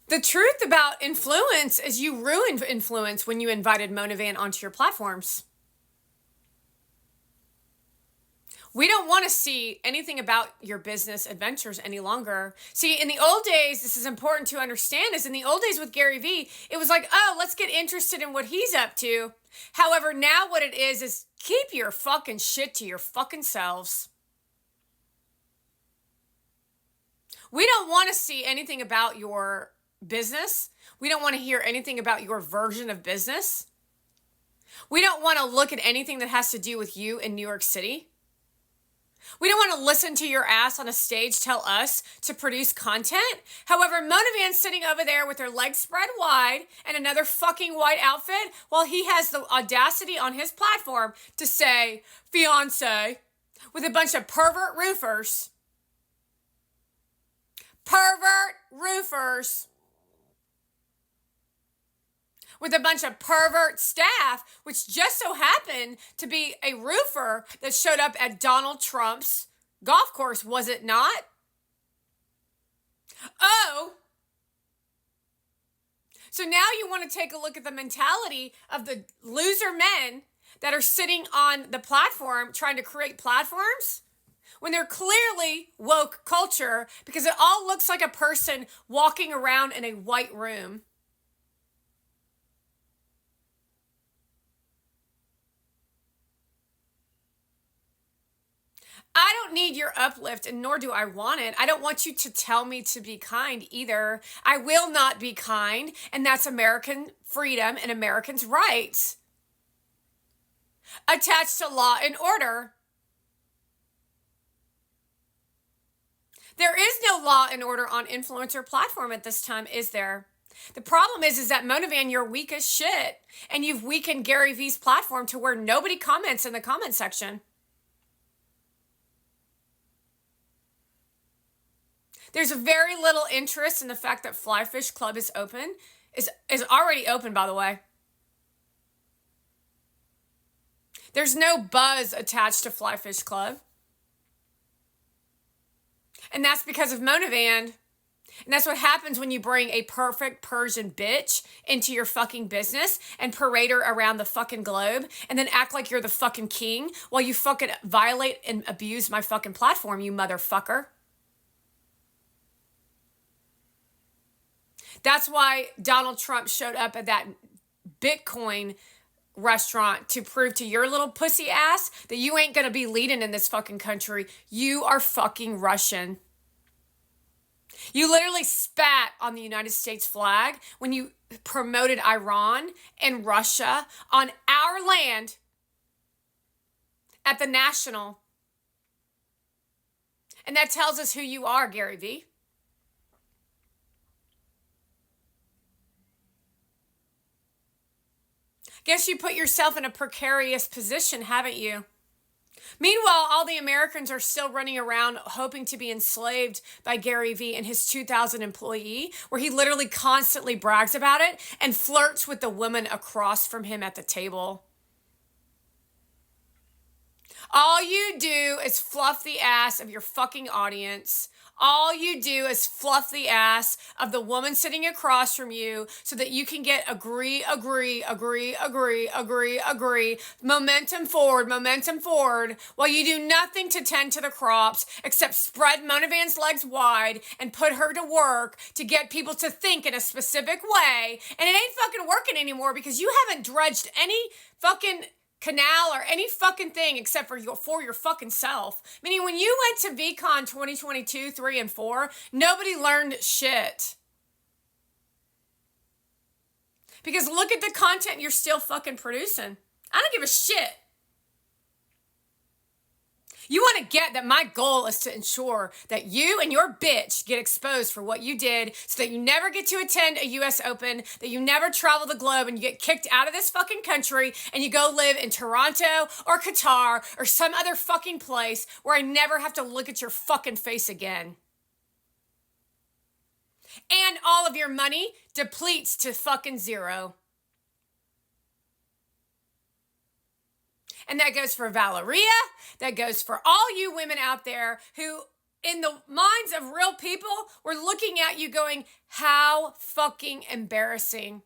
The truth about influence is you ruined influence when you invited Mona Van onto your platforms. We don't want to see anything about your business adventures any longer. See, in the old days, this is important to understand, is in the old days with Gary Vee, it was like, oh, let's get interested in what he's up to. However, now what it is keep your fucking shit to your fucking selves. We don't want to see anything about your business. We don't want to hear anything about your version of business. We don't want to look at anything that has to do with you in New York City. We don't want to listen to your ass on a stage tell us to produce content. However, Mona Van's sitting over there with her legs spread wide and another fucking white outfit while he has the audacity on his platform to say, fiance, with a bunch of pervert roofers. Pervert roofers. With a bunch of pervert staff, which just so happened to be a roofer that showed up at Donald Trump's golf course, was it not? Oh, so now you want to take a look at the mentality of the loser men that are sitting on the platform trying to create platforms when they're clearly woke culture because it all looks like a person walking around in a white room. I don't need your uplift, and nor do I want it. I don't want you to tell me to be kind either. I will not be kind, and that's American freedom and Americans' rights. Attached to law and order. There is no law and order on influencer platform at this time, is there? The problem is that Mona Van, you're weak as shit, and you've weakened Gary Vee's platform to where nobody comments in the comment section. There's very little interest in the fact that Fly Fish Club is open. Is already open, by the way. There's no buzz attached to Fly Fish Club. And that's because of Mona Van. And that's what happens when you bring a perfect Persian bitch into your fucking business and parade her around the fucking globe and then act like you're the fucking king while you fucking violate and abuse my fucking platform, you motherfucker. That's why Donald Trump showed up at that Bitcoin restaurant to prove to your little pussy ass that you ain't gonna be leading in this fucking country. You are fucking Russian. You literally spat on the United States flag when you promoted Iran and Russia on our land at the National. And that tells us who you are, Gary Vee. Guess you put yourself in a precarious position, haven't you? Meanwhile, all the Americans are still running around hoping to be enslaved by Gary Vee and his 2,000 employee, where he literally constantly brags about it and flirts with the woman across from him at the table. All you do is fluff the ass of your fucking audience. All you do is fluff the ass of the woman sitting across from you so that you can get agree, momentum forward, while you do nothing to tend to the crops except spread Mona Van's legs wide and put her to work to get people to think in a specific way. And it ain't fucking working anymore because you haven't dredged any fucking canal or any fucking thing except for your fucking self. Meaning when you went to VCon 2022, 3 and 4, nobody learned shit. Because look at the content you're still fucking producing. I don't give a shit. You want to get that my goal is to ensure that you and your bitch get exposed for what you did so that you never get to attend a US Open, that you never travel the globe and you get kicked out of this fucking country and you go live in Toronto or Qatar or some other fucking place where I never have to look at your fucking face again. And all of your money depletes to fucking zero. And that goes for Valeria. That goes for all you women out there who in the minds of real people, we're looking at you going, how fucking embarrassing.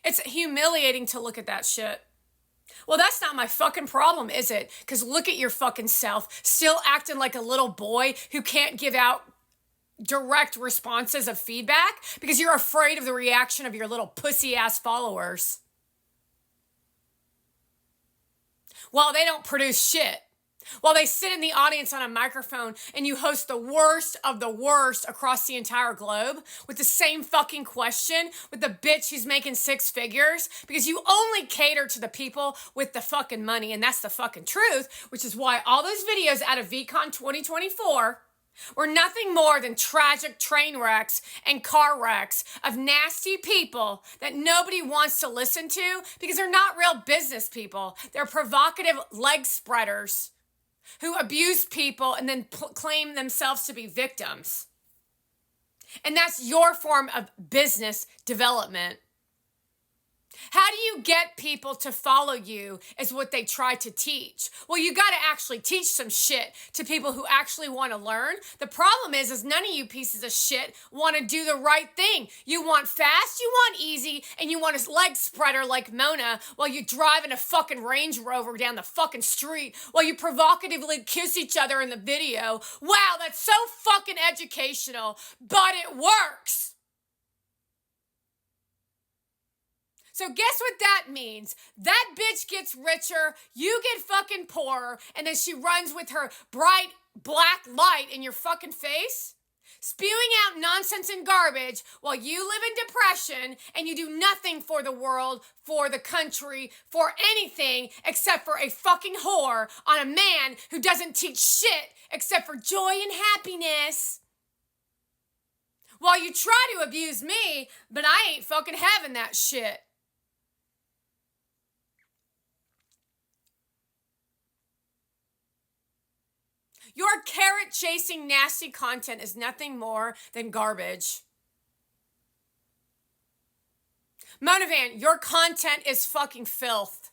It's humiliating to look at that shit. Well, that's not my fucking problem, is it? Because look at your fucking self, still acting like a little boy who can't give out direct responses of feedback because you're afraid of the reaction of your little pussy ass followers. While they don't produce shit. While they sit in the audience on a microphone and you host the worst of the worst across the entire globe with the same fucking question with the bitch who's making six figures because you only cater to the people with the fucking money, and that's the fucking truth, which is why all those videos out of VCon 2024 were nothing more than tragic train wrecks and car wrecks of nasty people that nobody wants to listen to because they're not real business people. They're provocative leg spreaders who abuse people and then claim themselves to be victims. And that's your form of business development. How do you get people to follow you is what they try to teach. Well, you got to actually teach some shit to people who actually want to learn. The problem is none of you pieces of shit want to do the right thing. You want fast, you want easy, and you want a leg spreader like Mona while you drive in a fucking Range Rover down the fucking street while you provocatively kiss each other in the video. Wow, that's so fucking educational, but it works. So guess what that means? That bitch gets richer, you get fucking poorer, and then she runs with her bright black light in your fucking face, spewing out nonsense and garbage while you live in depression and you do nothing for the world, for the country, for anything except for a fucking whore on a man who doesn't teach shit except for joy and happiness. While you try to abuse me, but I ain't fucking having that shit. Your carrot-chasing nasty content is nothing more than garbage. Mona Van, your content is fucking filth.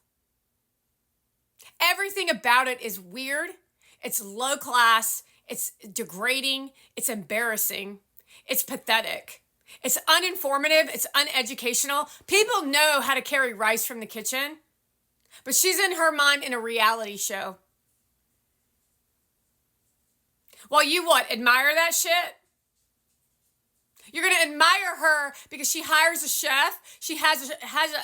Everything about it is weird. It's low class. It's degrading. It's embarrassing. It's pathetic. It's uninformative. It's uneducational. People know how to carry rice from the kitchen, but she's in her mind in a reality show. While you what? Admire that shit? You're going to admire her because she hires a chef, she has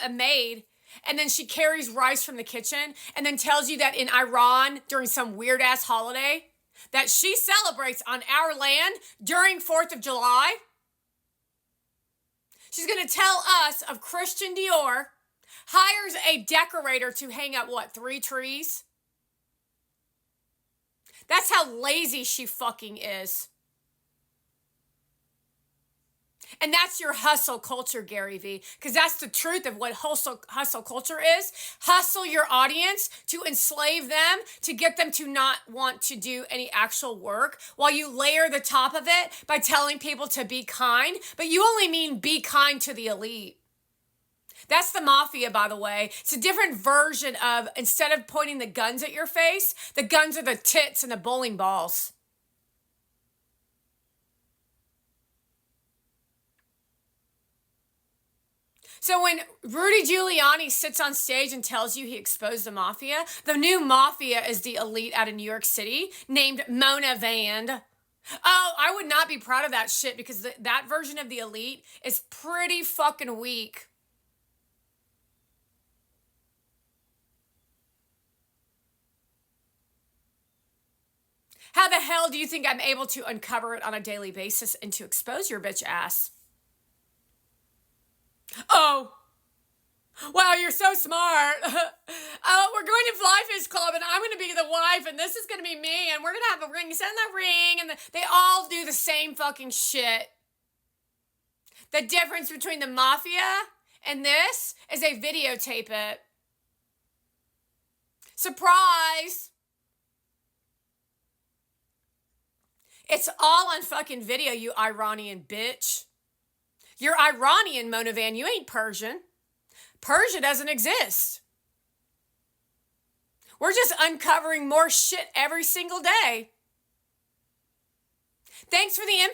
a maid, and then she carries rice from the kitchen and then tells you that in Iran during some weird ass holiday that she celebrates on our land during 4th of July. She's going to tell us of Christian Dior hires a decorator to hang up what, 3 trees? That's how lazy she fucking is. And that's your hustle culture, Gary Vee, because that's the truth of what hustle culture is. Hustle your audience to enslave them, to get them to not want to do any actual work, while you layer the top of it by telling people to be kind, but you only mean be kind to the elite. That's the mafia, by the way. It's a different version of, instead of pointing the guns at your face, the guns are the tits and the bowling balls. So when Rudy Giuliani sits on stage and tells you he exposed the mafia, the new mafia is the elite out of New York City named Mona Van. Oh, I would not be proud of that shit because that version of the elite is pretty fucking weak. How the hell do you think I'm able to uncover it on a daily basis and to expose your bitch ass? Oh, wow, you're so smart. Oh, we're going to Fly Fish Club and I'm going to be the wife and this is going to be me and we're going to have a ring. Send the ring. And they all do the same fucking shit. The difference between the mafia and this is they videotape it. Surprise. It's all on fucking video, you Iranian bitch. You're Iranian, Mona Van. You ain't Persian. Persia doesn't exist. We're just uncovering more shit every single day. Thanks for the info.